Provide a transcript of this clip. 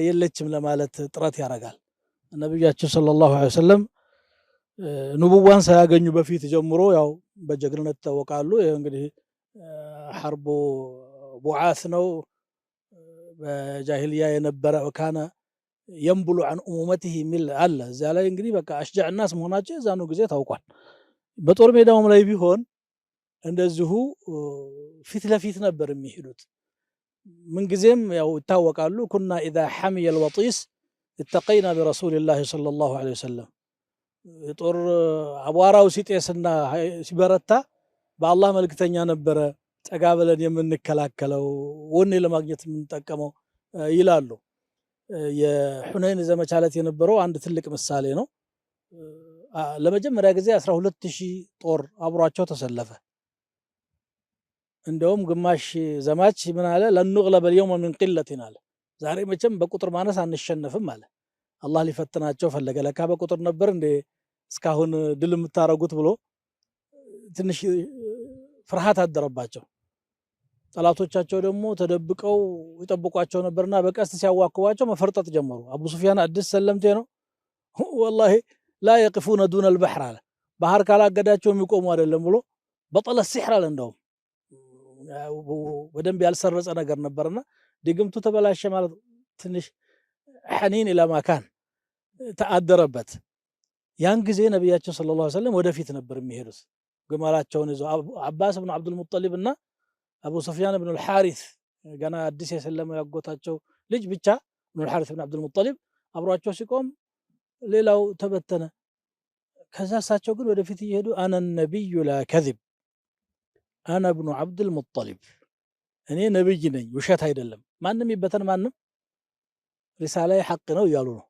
የለችም ለማለት ጥረት ያደርጋል። ነብያችን ሰለላሁ ዐለይሂ ወሰለም ንቡዋን ሳያገኙ በፊት ጀምሮ ያው በጀግንነት ይታወቃሉ። እንግዲህ ሐርቡ ቡዓት ነው በጃሂልያ የነበረ ካነ የንብሉ አን ኡሙመቲህ የሚል አለ። እዚያ ላይ እንግዲህ በቃ አሽጃዕ ናስ መሆናቸው የዛኑ ጊዜ ታውቋል። በጦር ሜዳውም ላይ ቢሆን እንደዚሁ ፊት ለፊት ነበር የሚሄዱት። ምንጊዜም ያው ይታወቃሉ። ኩና ኢዛ ሐሚየ አልወጢስ እተቀይና ቢረሱሊላህ ሰለላሁ ዐለይሂ ወሰለም የጦር አቧራው ሲጤስና ሲበረታ በአላህ መልክተኛ ነበረ ጠጋ ብለን የምንከላከለው ወኔ ለማግኘት የምንጠቀመው ይላሉ። የሁነይን ዘመቻ ዕለት የነበረው አንድ ትልቅ ምሳሌ ነው። ለመጀመሪያ ጊዜ 12000 ጦር አብሯቸው ተሰለፈ። እንደውም ግማሽ ዘማች ምን አለ ለንግለበ اليوم من قلة አለ። ዛሬ መቼም በቁጥር ማነስ አንሸነፍም አለ። አላህ ሊፈትናቸው ፈለገ። ለካ በቁጥር ነበር እንደ እስካሁን ድል የምታረጉት ብሎ ትንሽ ፍርሃት አደረባቸው። ጠላቶቻቸው ደግሞ ተደብቀው ይጠብቋቸው ነበርና በቀስት ሲያዋክቧቸው መፈርጠጥ ጀመሩ። አቡ ሱፊያን አዲስ ሰለምቴ ነው። ወላሂ ላ የቅፉነ ዱነ አልበሕር አለ። ባህር ካላገዳቸው የሚቆሙ አይደለም ብሎ በጠለ ሲሕር አለ። እንደውም በደንብ ያልሰረጸ ነገር ነበርና ድግምቱ ተበላሸ ማለት ትንሽ ሐኒን ኢላ ማካን ተአደረበት። ያን ጊዜ ነብያችን ሰለላሁ ዐለይሂ ወሰለም ወደፊት ነበር የሚሄዱት ግመላቸውን ይዘው። አባስ ብን አብዱል ሙጠሊብ እና አቡ ሱፊያን ብን አልሐሪስ ገና አዲስ የሰለመው ያጎታቸው ልጅ ብቻ ብን አልሐሪስ ብን አብዱል ሙጠሊብ አብሯቸው ሲቆም ሌላው ተበተነ። ከዛ እሳቸው ግን ወደፊት እየሄዱ አነ ነቢዩ ላ ከዚብ አነ ብኑ አብዱል ሙጠሊብ እኔ ነብይ ነኝ ውሸት አይደለም፣ ማንም ይበተን ማንም ሪሳላዬ ሐቅ ነው እያሉ ነው።